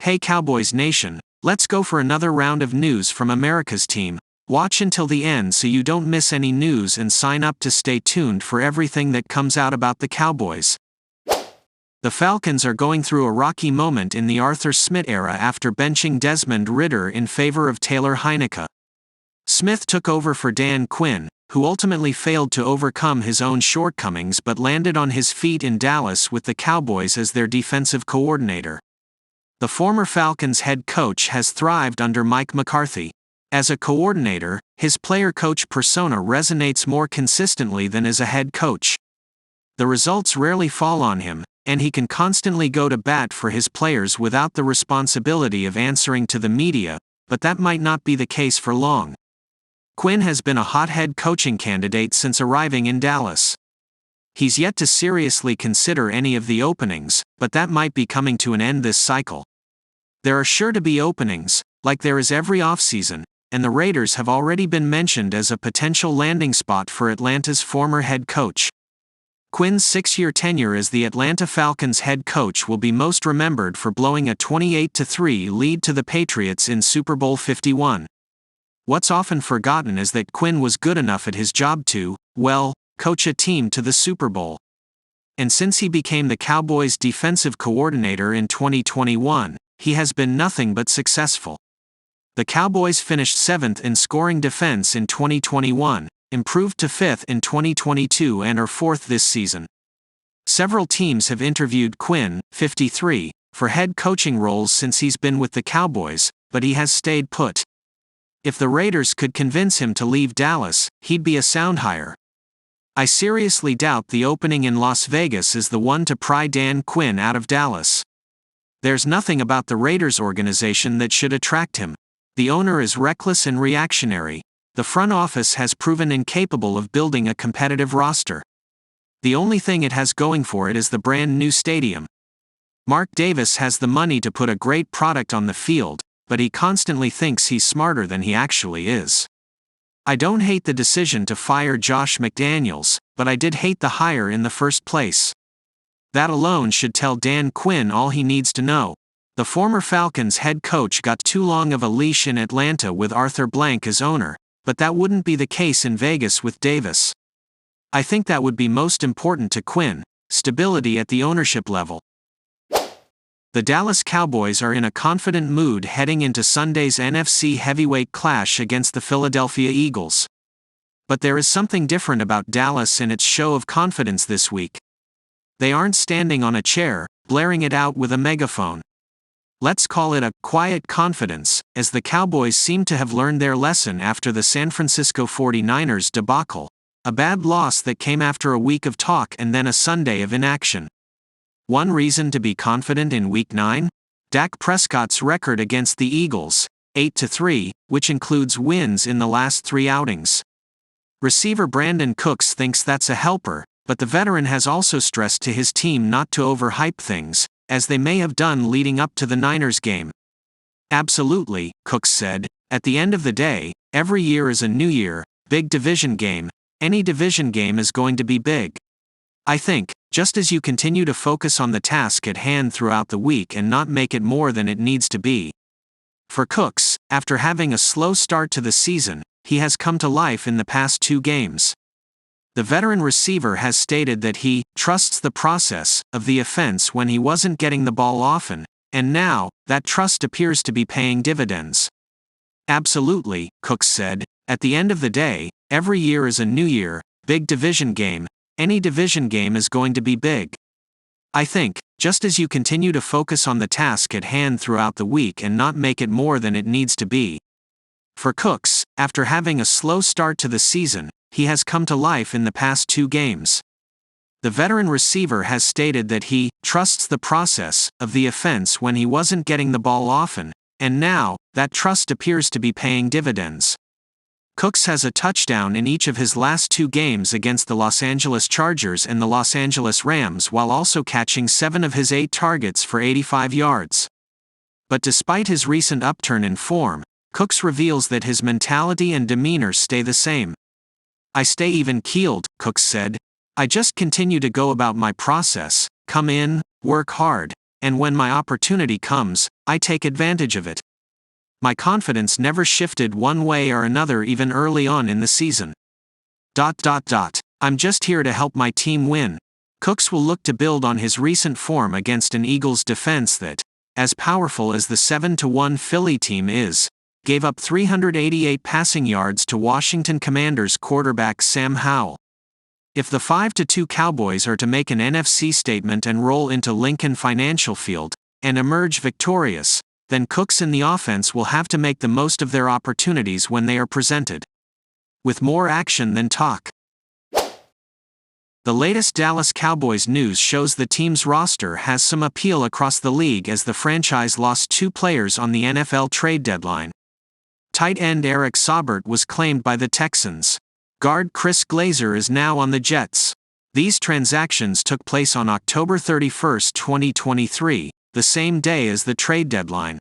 Hey Cowboys Nation, let's go for another round of news from America's team. Watch until the end so you don't miss any news and sign up to stay tuned for everything that comes out about the Cowboys. The Falcons are going through a rocky moment in the Arthur Smith era after benching Desmond Ridder in favor of Taylor Heinicke. Smith took over for Dan Quinn, who ultimately failed to overcome his own shortcomings but landed on his feet in Dallas with the Cowboys as their defensive coordinator. The former Falcons head coach has thrived under Mike McCarthy. As a coordinator, his player-coach persona resonates more consistently than as a head coach. The results rarely fall on him, and he can constantly go to bat for his players without the responsibility of answering to the media, but that might not be the case for long. Quinn has been a hot head coaching candidate since arriving in Dallas. He's yet to seriously consider any of the openings, but that might be coming to an end this cycle. There are sure to be openings, like there is every offseason, and the Raiders have already been mentioned as a potential landing spot for Atlanta's former head coach. Quinn's 6-year tenure as the Atlanta Falcons head coach will be most remembered for blowing a 28-3 lead to the Patriots in Super Bowl 51. What's often forgotten is that Quinn was good enough at his job to, well, coach a team to the Super Bowl. And since he became the Cowboys' defensive coordinator in 2021, he has been nothing but successful. The Cowboys finished 7th in scoring defense in 2021, improved to 5th in 2022 and are 4th this season. Several teams have interviewed Quinn, 53, for head coaching roles since he's been with the Cowboys, but he has stayed put. If the Raiders could convince him to leave Dallas, he'd be a sound hire. I seriously doubt the opening in Las Vegas is the one to pry Dan Quinn out of Dallas. There's nothing about the Raiders organization that should attract him. The owner is reckless and reactionary. The front office has proven incapable of building a competitive roster. The only thing it has going for it is the brand new stadium. Mark Davis has the money to put a great product on the field, but he constantly thinks he's smarter than he actually is. I don't hate the decision to fire Josh McDaniels, but I did hate the hire in the first place. That alone should tell Dan Quinn all he needs to know. The former Falcons head coach got too long of a leash in Atlanta with Arthur Blank as owner, but that wouldn't be the case in Vegas with Davis. I think that would be most important to Quinn, stability at the ownership level. The Dallas Cowboys are in a confident mood heading into Sunday's NFC heavyweight clash against the Philadelphia Eagles. But there is something different about Dallas and its show of confidence this week. They aren't standing on a chair, blaring it out with a megaphone. Let's call it a quiet confidence, as the Cowboys seem to have learned their lesson after the San Francisco 49ers debacle, a bad loss that came after a week of talk and then a Sunday of inaction. One reason to be confident in Week 9? Dak Prescott's record against the Eagles, 8-3, which includes wins in the last 3 outings. Receiver Brandon Cooks thinks that's a helper, but the veteran has also stressed to his team not to overhype things, as they may have done leading up to the Niners game. Absolutely, Cooks said. At the end of the day, every year is a new year, big division game. Any division game is going to be big. I think, just as you continue to focus on the task at hand throughout the week and not make it more than it needs to be. For Cooks, after having a slow start to the season, he has come to life in the past 2 games. The veteran receiver has stated that he trusts the process of the offense when he wasn't getting the ball often, and now, that trust appears to be paying dividends. Absolutely, Cooks said. At the end of the day, every year is a new year, big division game. Any division game is going to be big. I think, just as you continue to focus on the task at hand throughout the week and not make it more than it needs to be. For Cooks, after having a slow start to the season, he has come to life in the past 2 games. The veteran receiver has stated that he trusts the process of the offense when he wasn't getting the ball often, and now, that trust appears to be paying dividends. Cooks has a touchdown in each of his last 2 games against the Los Angeles Chargers and the Los Angeles Rams while also catching 7 of his 8 targets for 85 yards. But despite his recent upturn in form, Cooks reveals that his mentality and demeanor stay the same. I stay even-keeled, Cooks said. I just continue to go about my process, come in, work hard, and when my opportunity comes, I take advantage of it. My confidence never shifted one way or another even early on in the season. I'm just here to help my team win. Cooks will look to build on his recent form against an Eagles defense that, as powerful as the 7-1 Philly team is, gave up 388 passing yards to Washington Commanders quarterback Sam Howell. If the 5-2 Cowboys are to make an NFC statement and roll into Lincoln Financial Field, and emerge victorious, then Cooks in the offense will have to make the most of their opportunities when they are presented. With more action than talk. The latest Dallas Cowboys news shows the team's roster has some appeal across the league as the franchise lost 2 players on the NFL trade deadline. Tight end Éric Saubert was claimed by the Texans. Guard Chris Glazer is now on the Jets. These transactions took place on October 31, 2023, the same day as the trade deadline.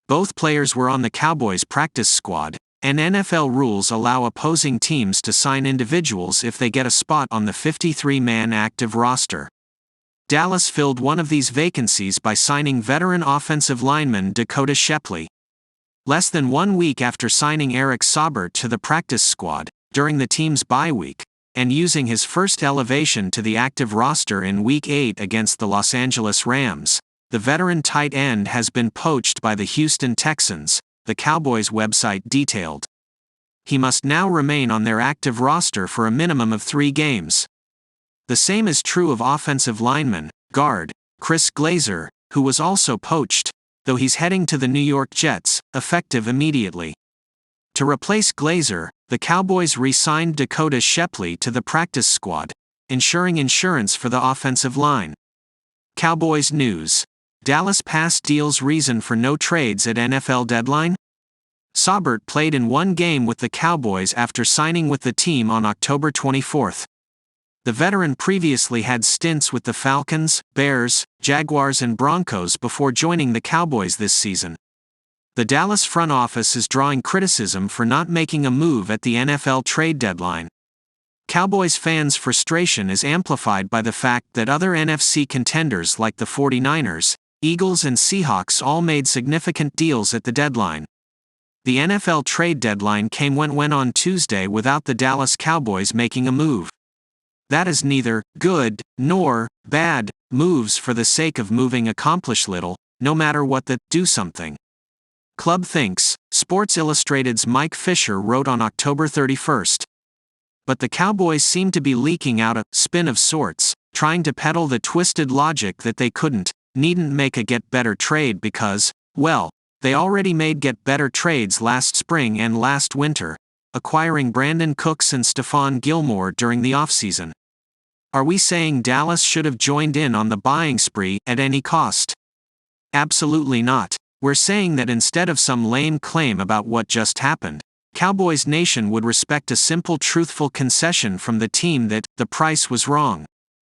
Both players were on the Cowboys practice squad, and NFL rules allow opposing teams to sign individuals if they get a spot on the 53-man active roster. Dallas filled one of these vacancies by signing veteran offensive lineman Dakota Shepley. Less than 1 week after signing Éric Saubert to the practice squad, during the team's bye week, and using his first elevation to the active roster in Week 8 against the Los Angeles Rams, the veteran tight end has been poached by the Houston Texans, the Cowboys website detailed. He must now remain on their active roster for a minimum of 3 games. The same is true of offensive lineman, guard, Chris Glazer, who was also poached, though he's heading to the New York Jets, effective immediately. To replace Glazer, the Cowboys re-signed Dakota Shepley to the practice squad, ensuring insurance for the offensive line. Cowboys news. Dallas past deals reason for no trades at NFL deadline? Saubert played in 1 game with the Cowboys after signing with the team on October 24. The veteran previously had stints with the Falcons, Bears, Jaguars and Broncos before joining the Cowboys this season. The Dallas front office is drawing criticism for not making a move at the NFL trade deadline. Cowboys fans' frustration is amplified by the fact that other NFC contenders like the 49ers, Eagles and Seahawks all made significant deals at the deadline. The NFL trade deadline went on Tuesday without the Dallas Cowboys making a move. That is neither good nor bad moves for the sake of moving accomplish little, no matter what the do something. Club thinks, Sports Illustrated's Mike Fisher wrote on October 31. But the Cowboys seem to be leaking out a spin of sorts, trying to peddle the twisted logic that they needn't make a get-better trade because, well, they already made get-better trades last spring and last winter, acquiring Brandon Cooks and Stephon Gilmore during the offseason. Are we saying Dallas should have joined in on the buying spree at any cost? Absolutely not. We're saying that instead of some lame claim about what just happened, Cowboys Nation would respect a simple truthful concession from the team that the price was wrong.